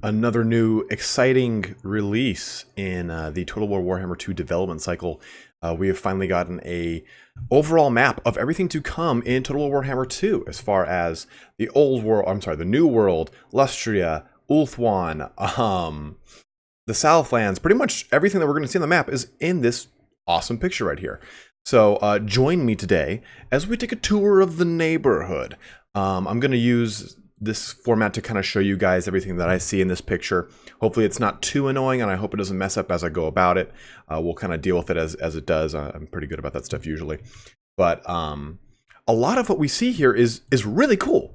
Another new exciting release in the Total War Warhammer 2 development cycle. We have finally gotten a overall map of everything to come in Total War Warhammer 2, as far as the old world, the new world, Lustria, Ulthuan, the Southlands. Pretty much everything that we're going to see on the map is in this awesome picture right here. So join me today as we take a tour of the neighborhood. I'm going to use this format to kind of show you guys everything that I see in this picture. Hopefully it's not too annoying, and I hope it doesn't mess up as I go about it. We'll kind of deal with it as it does. I'm pretty good about that stuff usually. But a lot of what we see here is really cool.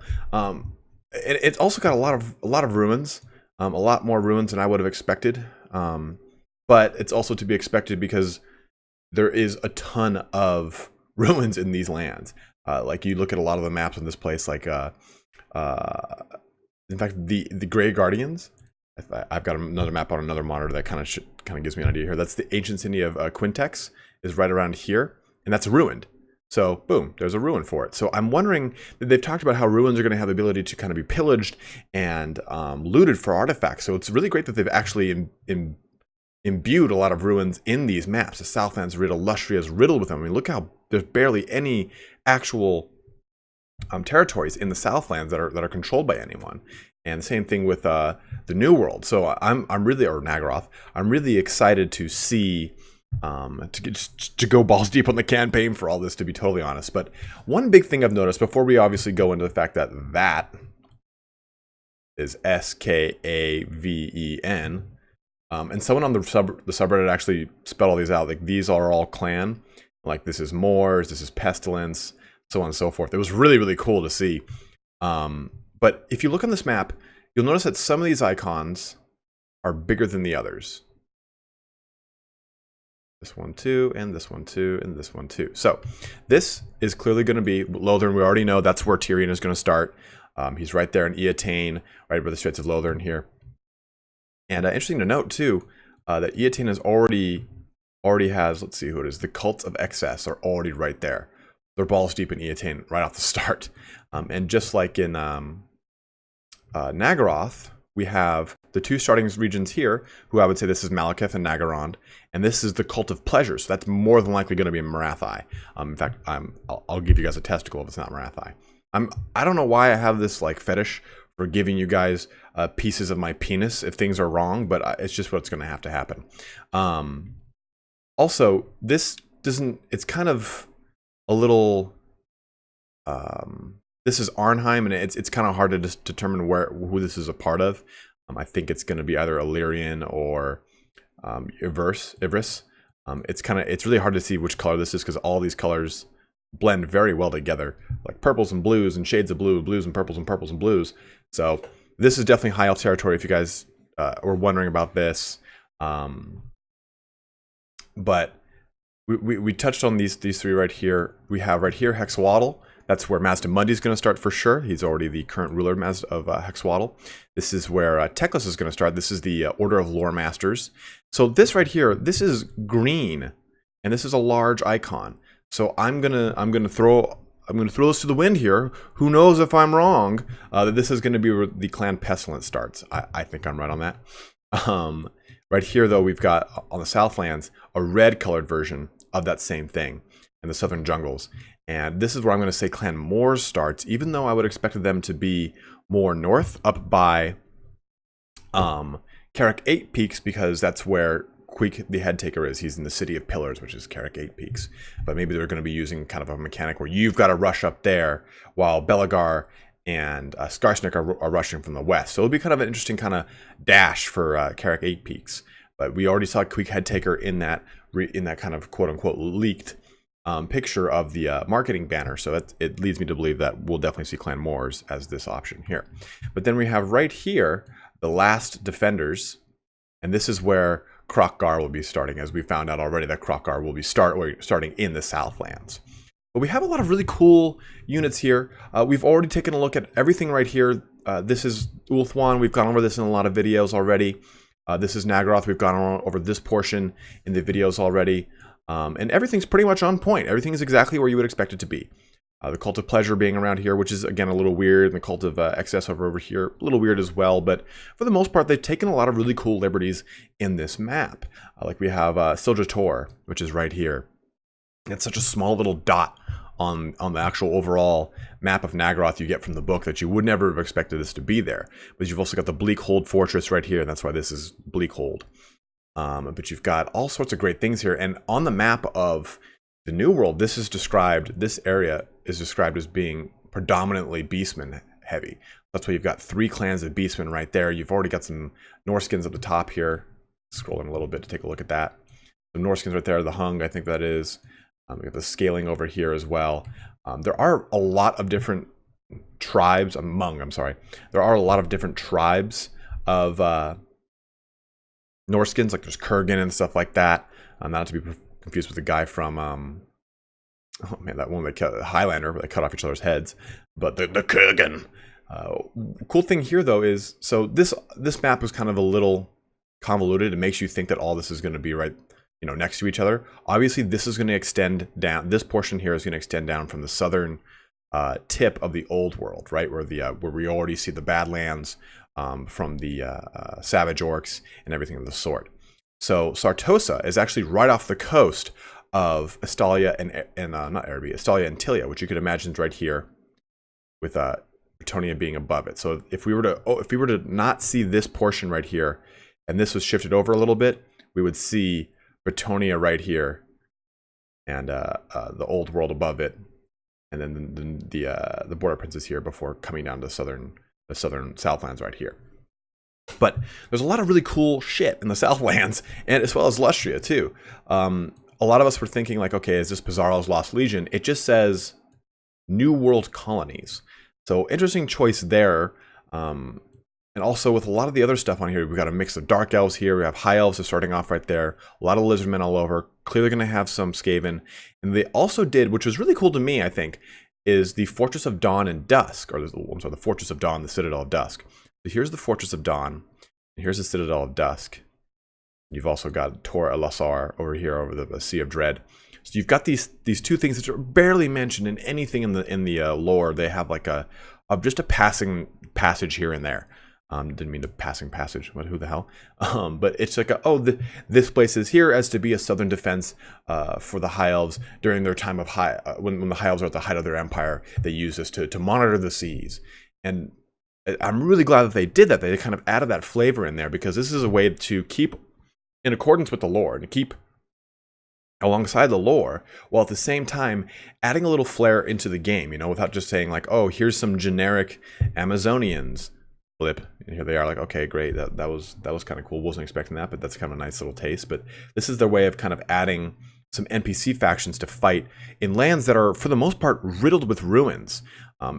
It's also got a lot of ruins, a lot more ruins than I would have expected. But it's also to be expected because there is a ton of ruins in these lands. Like you look at a lot of the maps in this place, like in fact, the Grey Guardians. I've got another map on another monitor that kind of gives me an idea here. That's the ancient city of Quintex, is right around here, and that's ruined. So boom, there's a ruin for it. So I'm wondering, they've talked about how ruins are going to have the ability to kind of be pillaged and looted for artifacts. So it's really great that they've actually imbued a lot of ruins in these maps. The Southlands riddled, Lustria is riddled with them. I mean, look how there's barely any actual territories in the Southlands that are controlled by anyone. And the same thing with the New World. So I'm really, or Naggaroth, I'm really excited to see to go balls deep on the campaign for all this, to be totally honest. But one big thing I've noticed before we obviously go into the fact that that is Skaven, and someone on the subreddit actually spelled all these out. Like, these are all clan. Like, this is Moors, this is Pestilence, so on and so forth. It was really, really cool to see. But if you look on this map, you'll notice that some of these icons are bigger than the others. This one too, and this one too, and this one too. So this is clearly going to be Lothern. We already know that's where Tyrion is going to start. He's right there in Eataine, right by the Straits of Lothern here. And interesting to note too, that Eataine is already has, let's see who it is, the Cults of Excess are already right there. They're balls deep in Eataine right off the start. And just like in Naggaroth, we have the two starting regions here, who I would say this is Malekith and Naggaroth, and this is the Cult of Pleasure, so that's more than likely going to be Marathi. In fact, I'll give you guys a testicle if it's not Marathi. I don't know why I have this like fetish for giving you guys pieces of my penis if things are wrong, but it's just what's going to have to happen. Also, this doesn't, it's kind of a little, this is Arnheim, and it's kind of hard to just determine who this is a part of. I think it's going to be either Illyrian or Ivris. It's really hard to see which color this is because all these colors blend very well together, like purples and blues and shades of blue, blues and purples and blues. So this is definitely high elf territory if you guys were wondering about this. But we touched on these three right here. We have right here Hexwaddle. That's where Mazda Mundi is going to start for sure. He's already the current ruler of Hexwaddle. This is where Teclis is going to start. This is the Order of Lore Masters. So this right here, this is green, and this is a large icon. So I'm gonna throw this to the wind here. Who knows if I'm wrong? That this is going to be where the Clan Pestilence starts. I think I'm right on that. Right here, though, we've got on the Southlands a red-colored version of that same thing in the Southern Jungles. And this is where I'm going to say Clan Moors starts, even though I would expect them to be more north, up by Carrick 8 Peaks, because that's where Queek the Head Taker is. He's in the City of Pillars, which is Carrick 8 Peaks. But maybe they're going to be using kind of a mechanic where you've got to rush up there, while Belagar and Skarsnik are rushing from the west. So it'll be kind of an interesting kind of dash for Carrick 8 Peaks. But we already saw Queek Head Taker in that kind of quote-unquote leaked picture of the marketing banner, so it leads me to believe that we'll definitely see Clan Moors as this option here. But then we have right here the last defenders, and this is where Kroq-Gar will be starting, as we found out already that Kroq-Gar will be starting in the Southlands. But we have a lot of really cool units here. We've already taken a look at everything right here. This is Ulthuan. We've gone over this in a lot of videos already. This is Naggaroth. We've gone over this portion in the videos already. And everything's pretty much on point. Everything is exactly where you would expect it to be. The Cult of Pleasure being around here, which is, again, a little weird. And the Cult of Excess over here, a little weird as well. But for the most part, they've taken a lot of really cool liberties in this map. Like we have Siljator, which is right here. It's such a small little dot on the actual overall map of Naggaroth you get from the book that you would never have expected this to be there. But you've also got the Bleak Old Fortress right here, and that's why this is Bleak Old. But you've got all sorts of great things here. And on the map of the New World, this area is described as being predominantly Beastmen heavy. That's why you've got 3 clans of Beastmen right there. You've already got some Norskins at the top here. Scrolling a little bit to take a look at that. The Norskins right there, the Hung, I think that is. We got the scaling over here as well. There are a lot of different tribes, There are a lot of different tribes of Norskins, like there's Kurgan and stuff like that. Not to be confused with the guy from, oh man, that one, Highlander, where they cut off each other's heads. But the Kurgan. Cool thing here, though, is, so this map is kind of a little convoluted. It makes you think that all this is going to be right, next to each other. Obviously, this is going to extend down. This portion here is going to extend down from the southern tip of the old world, right, where we already see the Badlands from the Savage Orcs and everything of the sort. So Sartosa is actually right off the coast of Estalia and not Araby, Estalia and Tilia, which you could imagine is right here, with Bretonia being above it. So if we were to not see this portion right here, and this was shifted over a little bit, we would see Bretonia right here, and the old world above it, and then the border princes here before coming down to the southern Southlands right here. But there's a lot of really cool shit in the Southlands, and as well as Lustria too. A lot of us were thinking like, okay, is this Pizarro's Lost Legion? It just says New World Colonies. So interesting choice there. And also with a lot of the other stuff on here, we've got a mix of Dark Elves here. We have High Elves are starting off right there. A lot of Lizardmen all over. Clearly going to have some Skaven. And they also did, which was really cool to me, I think, is the Fortress of Dawn and Dusk. Or, the Fortress of Dawn, the Citadel of Dusk. So here's the Fortress of Dawn. And here's the Citadel of Dusk. You've also got Tor Elasar over here, over the Sea of Dread. So you've got these 2 things that are barely mentioned in anything in the lore. They have like just a passing passage here and there. Didn't mean to passing passage, but who the hell? But it's like, this place is here as to be a southern defense for the High Elves during their time of when the High Elves are at the height of their empire. They use this to monitor the seas. And I'm really glad that they did that. They kind of added that flavor in there, because this is a way to keep in accordance with the lore, to keep alongside the lore, while at the same time adding a little flair into the game, without just saying like, oh, here's some generic Amazonians. Flip, and here they are, like, okay, great, that was kind of cool. Wasn't expecting that, but that's kind of a nice little taste. But this is their way of kind of adding some NPC factions to fight in lands that are, for the most part, riddled with ruins.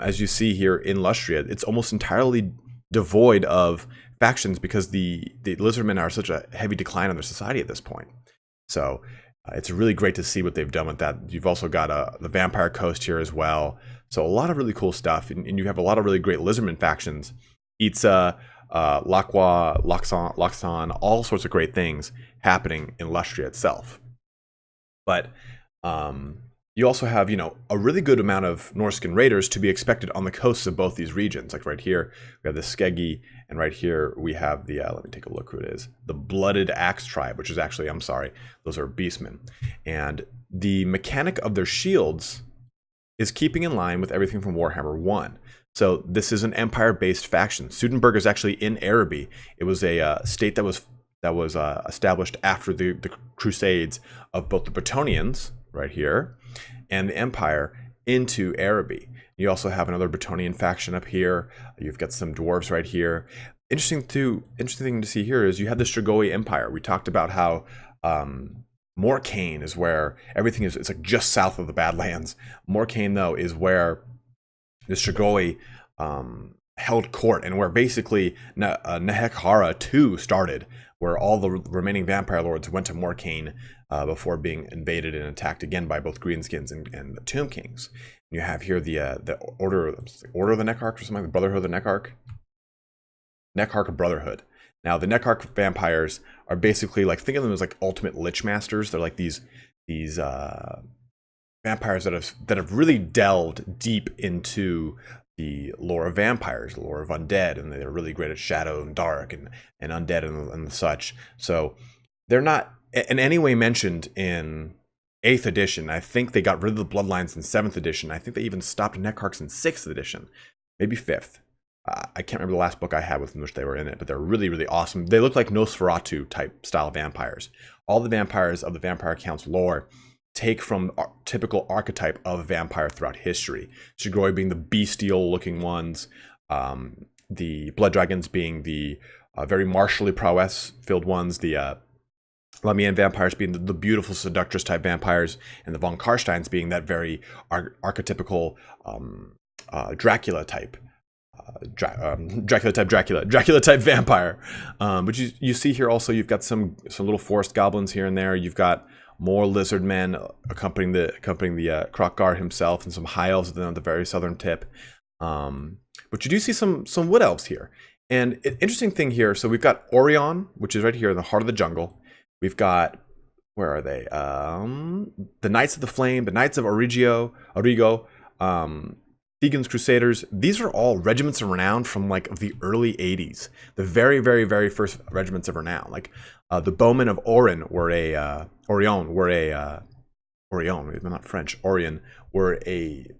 As you see here in Lustria, it's almost entirely devoid of factions, because the Lizardmen are such a heavy decline in their society at this point. So it's really great to see what they've done with that. You've also got the Vampire Coast here as well. So a lot of really cool stuff, and you have a lot of really great Lizardmen factions. Itza, Lakwa, Loxon, all sorts of great things happening in Lustria itself. But you also have, a really good amount of Norscan raiders to be expected on the coasts of both these regions. Like right here, we have the Skeggi, and right here we have the, let me take a look who it is, the Blooded Axe tribe, which is actually, I'm sorry, those are Beastmen. And the mechanic of their shields is keeping in line with everything from Warhammer 1. So this is an empire-based faction. Sudenburg is actually in Araby. It was a state that was established after the Crusades of both the Bretonians, right here, and the Empire into Araby. You also have another Bretonian faction up here. You've got some dwarves right here. Interesting thing to see here is you have the Strigoi Empire. We talked about how Morcaine is where everything is. It's like just south of the Badlands. Morcaine, though, is where the Strigoi held court, and where basically Nehekhara II started, where all the remaining vampire lords went to Morcaine before being invaded and attacked again by both Greenskins and the Tomb Kings. You have here the Order of the Neckarch, or something like the Brotherhood of the Neckarch. Neckarch Brotherhood. Now the Neckarch vampires are basically like, think of them as like ultimate Lich Masters. They're like these vampires that have really delved deep into the lore of vampires, the lore of undead, and they're really great at shadow and dark and undead and such. So they're not in any way mentioned in 8th edition. I think they got rid of the bloodlines in 7th edition. I think they even stopped Neckarchs in 6th edition, maybe 5th. I can't remember the last book I had with them which they were in it, but they're really, really awesome. They look like Nosferatu type style vampires. All the vampires of the Vampire Count's lore take from typical archetype of a vampire throughout history. Shigoi being the bestial looking ones, the blood dragons being the very martially prowess filled ones, the Lamian vampires being the beautiful seductress type vampires, and the von Karsteins being that very archetypical Dracula type Dracula type vampire. But you see here also you've got some little forest goblins here and there. You've got more lizard men accompanying the Kroq-Gar himself, and some high elves at the very southern tip. But you do see some wood elves here. And an interesting thing here, so we've got Orion, which is right here in the heart of the jungle. We've got, where are they? The Knights of the Flame, the Knights of Origo, Deegan's Crusaders. These are all regiments of renown from like the early 80s. The very, very, very first regiments of renown. Like the Bowmen of Orion were a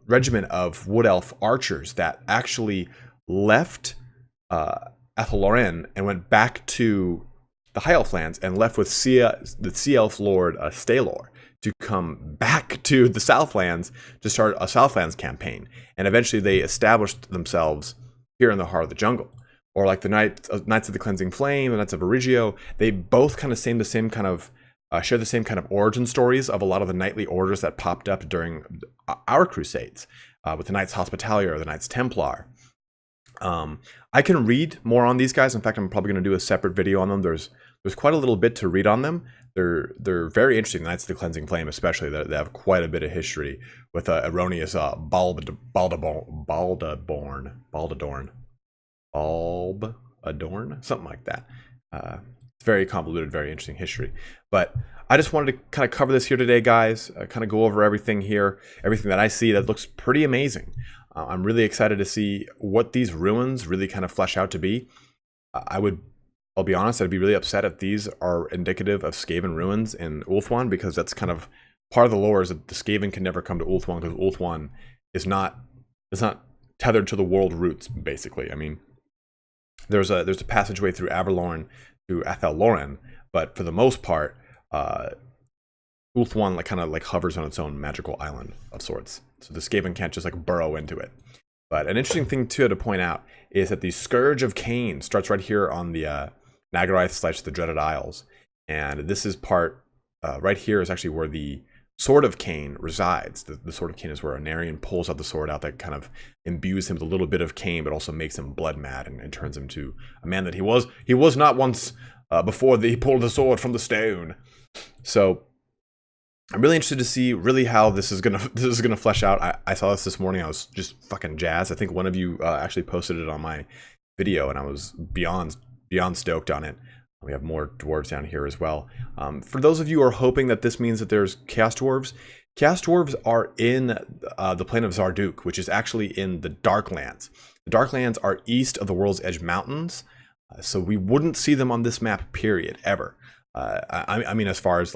regiment of wood elf archers that actually left Athel-Loren and went back to the High Elf lands and left with the Sea Elf Lord Stalor to come back to the Southlands to start a Southlands campaign. And eventually they established themselves here in the heart of the jungle. Or like the Knights of the Cleansing Flame, the Knights of Origo, they both kind of share the same kind of origin stories of a lot of the knightly orders that popped up during our crusades, with the Knights Hospitalier or the Knights Templar. I can read more on these guys. In fact, I'm probably going to do a separate video on them. There's quite a little bit to read on them. They're very interesting. The Knights of the Cleansing Flame, especially, they have quite a bit of history with erroneous Adorn, something like that. It's very convoluted, very interesting history. But I just wanted to kind of cover this here today, guys. Kind of go over everything here, everything that I see that looks pretty amazing. I'm really excited to see what these ruins really kind of flesh out to be. I'll be honest, I'd be really upset if these are indicative of Skaven ruins in Ulthuan, because that's kind of part of the lore is that the Skaven can never come to Ulthuan because Ulthuan is not tethered to the world roots, basically. I mean, there's a passageway through Averlorn to Athel-Loren, but for the most part, Ulthuan kind of hovers on its own magical island of sorts. So the Skaven can't just burrow into it. But an interesting thing too to point out is that the Scourge of Cain starts right here on the Naggaroth / the Dreaded Isles. And this is part, right here is actually where the Sword of Cain resides. The Sword of Cain is where Anarion pulls out the sword out that kind of imbues him with a little bit of Cain, but also makes him blood mad and turns him to a man that he was not once before he pulled the sword from the stone. So I'm really interested to see really how this is gonna flesh out. I saw this morning. I was just fucking jazzed. I think one of you actually posted it on my video, and I was beyond stoked on it. We have more dwarves down here as well. For those of you who are hoping that this means that there's Chaos Dwarves are in the plane of Zarduk, which is actually in the Darklands. The Darklands are east of the World's Edge Mountains, so we wouldn't see them on this map, period, ever. I mean, as far as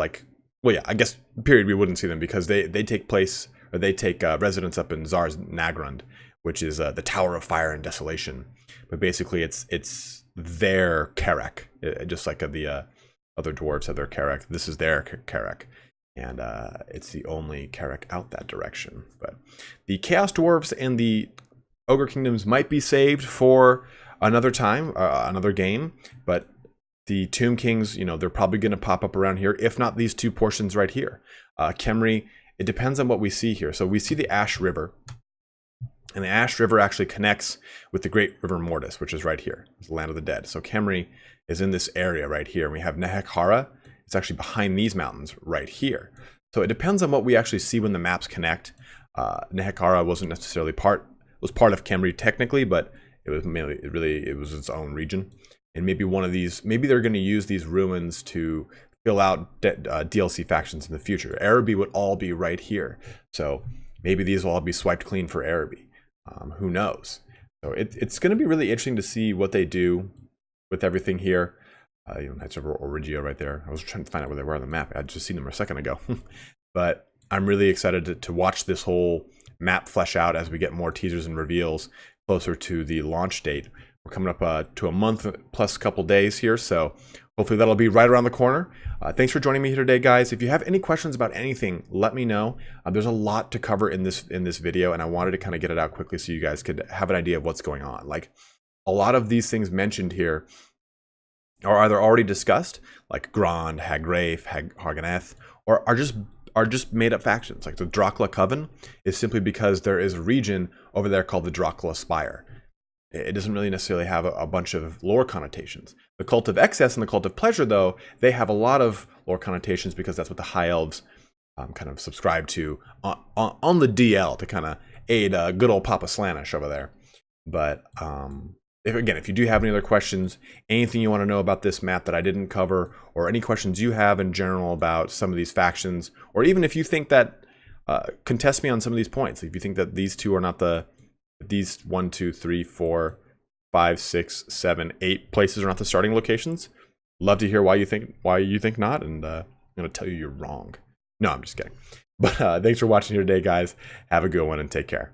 well, yeah, I guess period, we wouldn't see them because they take place, or they take residence up in Zar's Nagrund, which is the Tower of Fire and Desolation. But basically, it's their Carrack, just like the other dwarves have their Carrack. This is their Carrack, and it's the only Carrack out that direction. But the Chaos Dwarves and the Ogre Kingdoms might be saved for another time, another game, but the Tomb Kings, they're probably going to pop up around here, if not these two portions right here. Khemri, it depends on what we see here. So we see the Ash River, and the Ash River actually connects with the Great River Mortis, which is right here. It's the Land of the Dead. So Khemri is in this area right here. And we have Nehekhara. It's actually behind these mountains right here. So it depends on what we actually see when the maps connect. Nehekhara wasn't necessarily part of Khemri technically, but it was it was its own region. And maybe one of these, maybe they're going to use these ruins to fill out DLC factions in the future. Araby would all be right here. So maybe these will all be swiped clean for Araby. Who knows? So it's going to be really interesting to see what they do with everything here. Knights of Origio right there. I was trying to find out where they were on the map. I'd just seen them a second ago. But I'm really excited to watch this whole map flesh out as we get more teasers and reveals closer to the launch date. We're coming up to a month plus a couple days here, so hopefully that'll be right around the corner. Thanks for joining me here today, guys. If you have any questions about anything, let me know. There's a lot to cover in this video, and I wanted to kind of get it out quickly so you guys could have an idea of what's going on. Like, a lot of these things mentioned here are either already discussed, like Grond, Hagrafe, Haganeth, or are just made up factions. Like the Dracula Coven is simply because there is a region over there called the Dracula Spire. It doesn't really necessarily have a bunch of lore connotations. The Cult of Excess and the Cult of Pleasure, though, they have a lot of lore connotations because that's what the High Elves kind of subscribe to on the DL to kind of aid good old Papa Slanish over there. But if you do have any other questions, anything you want to know about this map that I didn't cover, or any questions you have in general about some of these factions, or even if you think that, contest me on some of these points. If you think that these two are not these 1, 2, 3, 4, 5, 6, 7, 8 places are not the starting locations, love to hear why you think not, and I'm going to tell you you're wrong. No, I'm just kidding. But thanks for watching here today, guys. Have a good one and take care.